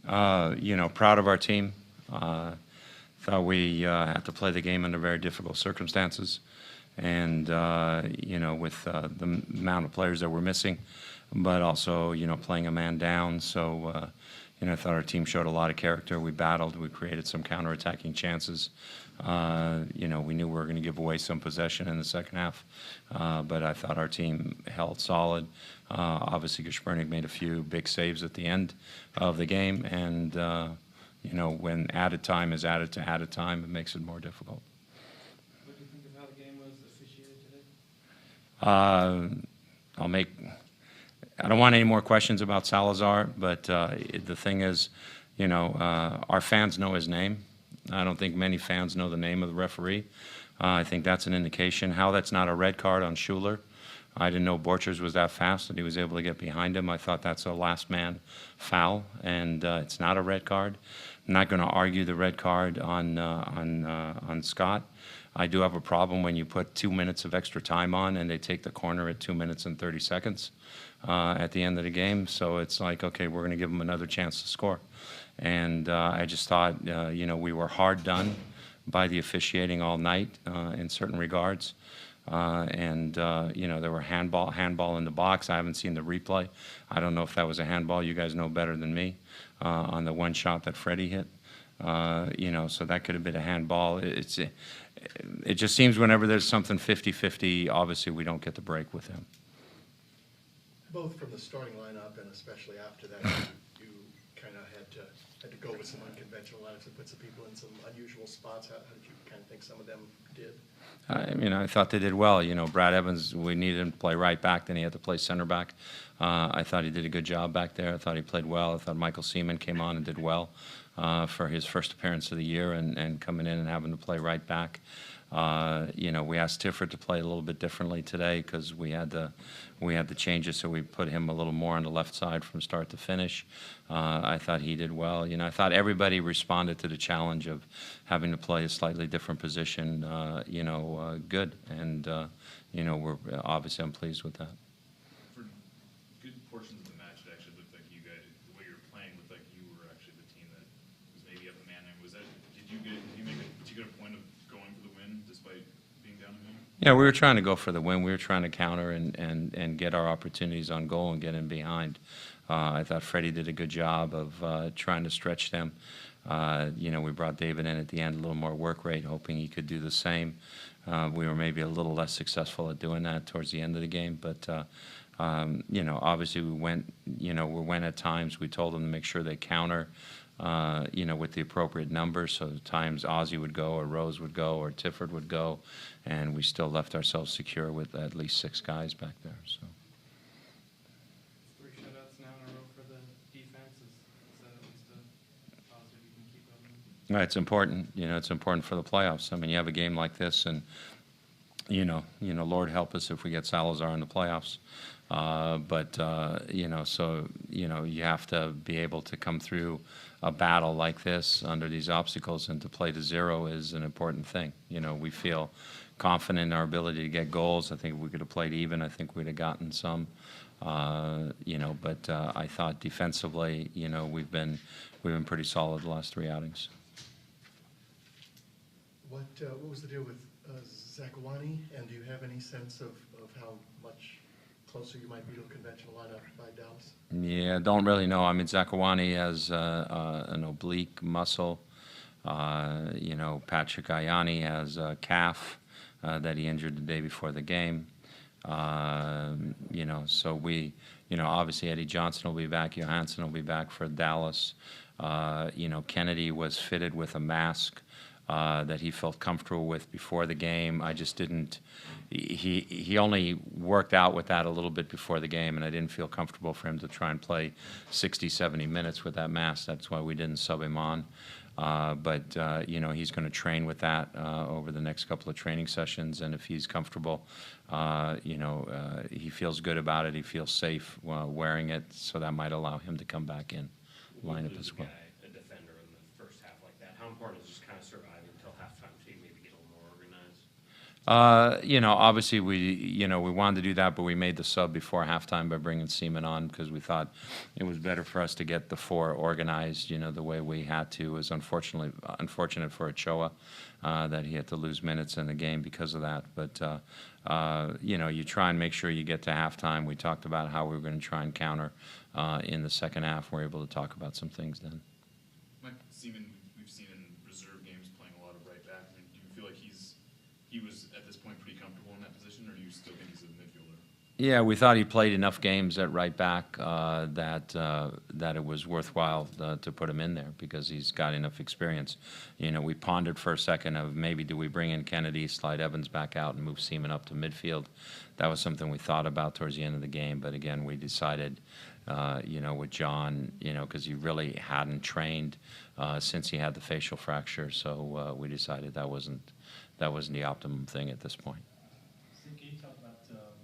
Proud of our team. Thought we had to play the game under very difficult circumstances, and with the amount of players that we're missing, but also playing a man down. So I thought our team showed a lot of character. We battled. We created some counterattacking chances. We knew we were going to give away some possession in the second half, but I thought our team held solid. Obviously, Schmid made a few big saves at the end of the game, and when added time is added to added time, it makes it more difficult. What do you think of how the game was officiated today? I don't want any more questions about Salazar, but the thing is, our fans know his name. I don't think many fans know the name of the referee. I think that's an indication. How that's not a red card on Schuler. I didn't know Borchers was that fast that he was able to get behind him. I thought that's a last man foul, and it's not a red card. I'm not going to argue the red card on Scott. I do have a problem when you put 2 minutes of extra time on and they take the corner at 2 minutes and 30 seconds at the end of the game. So it's like, okay, we're going to give them another chance to score. And I just thought, we were hard done by the officiating all night in certain regards. There were handball in the box. I haven't seen the replay. I don't know if that was a handball. You guys know better than me on the one shot that Freddie hit. So that could have been a handball. It just seems whenever there's something 50-50, obviously we don't get the break with him. Both from the starting lineup and especially after that, you kind of had to go with some unconventional lineups and put some people in some unusual spots. How did you kind of think some of them did? I thought they did well. Brad Evans, we needed him to play right back, then he had to play center back. I thought he did a good job back there. I thought he played well. I thought Michael Seaman came on and did well for his first appearance of the year and coming in and having to play right back. We asked Tifford to play a little bit differently today because we had the changes, so we put him a little more on the left side from start to finish. I thought he did well. I thought everybody responded to the challenge of having to play a slightly different position, good. And, we're obviously I'm pleased with that. For good portions of the match, it actually looked like you guys, the way you were playing, looked like you were actually the team that was maybe up a man there. Did you make a point of going for the win despite being down a man? Yeah, we were trying to go for the win. We were trying to counter and get our opportunities on goal and get in behind. I thought Freddie did a good job of trying to stretch them. We brought David in at the end, a little more work rate, hoping he could do the same. We were maybe a little less successful at doing that towards the end of the game, but obviously we went at times. We told them to make sure they counter, with the appropriate numbers. So at times Ozzie would go, or Rose would go, or Tifford would go, and we still left ourselves secure with at least 6 guys back there. So. 3 shutouts now in a row for the defense. Is that at least a positive you can keep up? It's important. It's important for the playoffs. I mean, you have a game like this, and Lord help us if we get Salazar in the playoffs. You have to be able to come through a battle like this under these obstacles, and to play to 0 is an important thing. We feel confident in our ability to get goals. I think if we could have played even, I think we'd have gotten some. But I thought defensively, we've been pretty solid the last 3 outings. What was the deal with Zakawani, and do you have any sense of how much closer you might be to a conventional lineup by Dallas? Yeah, don't really know. I mean, Zakawani has an oblique muscle. Patrick Ayani has a calf that he injured the day before the game. So we, obviously Eddie Johnson will be back. Johansson will be back for Dallas. Kennedy was fitted with a mask that he felt comfortable with before the game. I just didn't. He only worked out with that a little bit before the game, and I didn't feel comfortable for him to try and play 60, 70 minutes with that mask. That's why we didn't sub him on. He's going to train with that over the next couple of training sessions, and if he's comfortable, he feels good about it. He feels safe wearing it, so that might allow him to come back in lineup as well. A defender in the first half like that, how important is just kind of surviving until halftime so you maybe get a little more organized? Obviously we wanted to do that, but we made the sub before halftime by bringing Seaman on because we thought it was better for us to get the four organized, the way we had to. It was unfortunate for Ochoa that he had to lose minutes in the game because of that. But, you try and make sure you get to halftime. We talked about how we were going to try and counter in the second half. We're able to talk about some things then. Mike Seaman, we've seen in reserve games playing a lot of right back. Do you feel like he was at this point pretty comfortable in that position, or do you still think he's a midfielder? Yeah, we thought he played enough games at right back that it was worthwhile to put him in there because he's got enough experience. We pondered for a second of maybe do we bring in Kennedy, slide Evans back out, and move Seaman up to midfield. That was something we thought about towards the end of the game, but again, we decided, with John, because he really hadn't trained since he had the facial fracture, so we decided that wasn't the optimum thing at this point. Can you talk about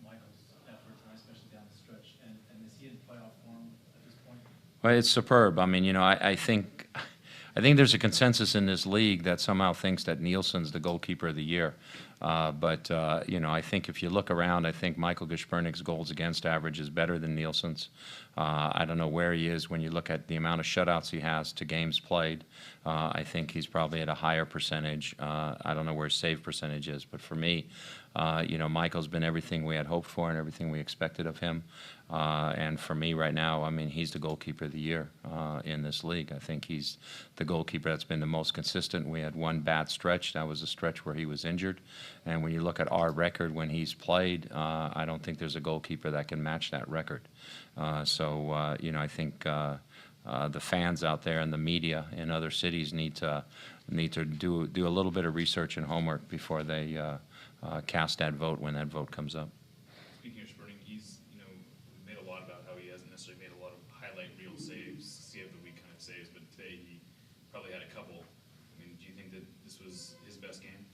Michael's effort tonight, especially down the stretch, and is he in playoff form at this point? Well, it's superb. I mean, I think there's a consensus in this league that somehow thinks that Nielsen's the goalkeeper of the year. But I think if you look around, I think Michael Gashpernik's goals against average is better than Nielsen's. I don't know where he is when you look at the amount of shutouts he has to games played. I think he's probably at a higher percentage. I don't know where his save percentage is, but for me, Michael's been everything we had hoped for and everything we expected of him. And for me right now, I mean, he's the goalkeeper of the year in this league. I think he's the goalkeeper that's been the most consistent. We had one bad stretch. That was a stretch where he was injured. And when you look at our record when he's played, I don't think there's a goalkeeper that can match that record. I think the fans out there and the media in other cities need to do a little bit of research and homework before they cast that vote when that vote comes up. Speaking of Sperning, he's made a lot about how he hasn't necessarily made a lot of highlight reel saves, save the week kind of saves, but today he probably had a couple. I mean, do you think that this was his best game?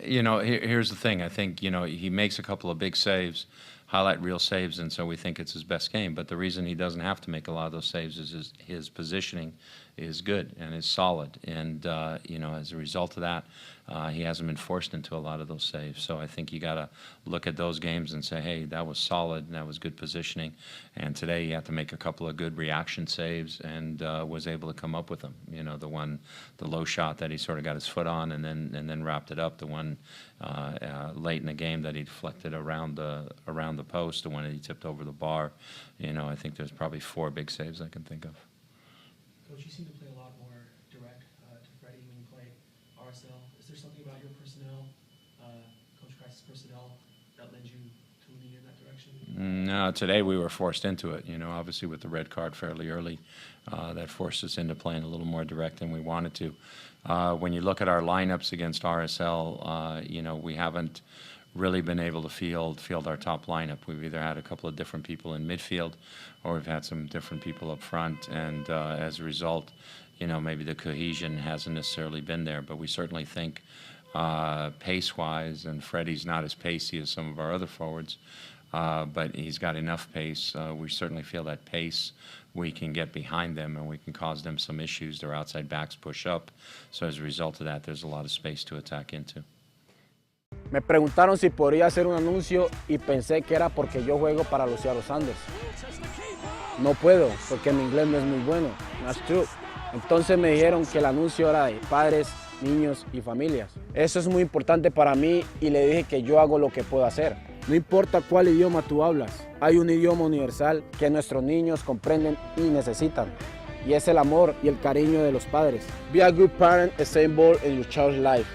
Here's the thing. I think, he makes a couple of big saves, highlight reel saves, and so we think it's his best game. But the reason he doesn't have to make a lot of those saves is his positioning is good and is solid. And, as a result of that, he hasn't been forced into a lot of those saves. So I think you got to look at those games and say, hey, that was solid and that was good positioning. And today he had to make a couple of good reaction saves and was able to come up with them. The low shot that he sort of got his foot on and then wrapped it up. The one late in the game that he deflected around the post. The one that he tipped over the bar. I think there's probably 4 big saves I can think of. Coach, you seem to play a lot more direct to Freddie when you play RSL. Is there something about your personnel, Coach Christ's personnel, that led you to lean in that direction? No, today we were forced into it. Obviously with the red card fairly early, that forced us into playing a little more direct than we wanted to. When you look at our lineups against RSL, we haven't really been able to field our top lineup. We've either had a couple of different people in midfield or we've had some different people up front, and as a result, maybe the cohesion hasn't necessarily been there, but we certainly think pace-wise, and Freddie's not as pacey as some of our other forwards, but he's got enough pace. We certainly feel that pace, we can get behind them and we can cause them some issues. Their outside backs push up, so as a result of that, there's a lot of space to attack into. Me preguntaron si podría hacer un anuncio y pensé que era porque yo juego para los Seattle Sounders. No puedo porque mi inglés no es muy bueno. That's true. Entonces me dijeron que el anuncio era de padres, niños y familias. Eso es muy importante para mí y le dije que yo hago lo que puedo hacer. No importa cuál idioma tú hablas, hay un idioma universal que nuestros niños comprenden y necesitan. Y es el amor y el cariño de los padres. Be a good parent and stay involved in your child's life.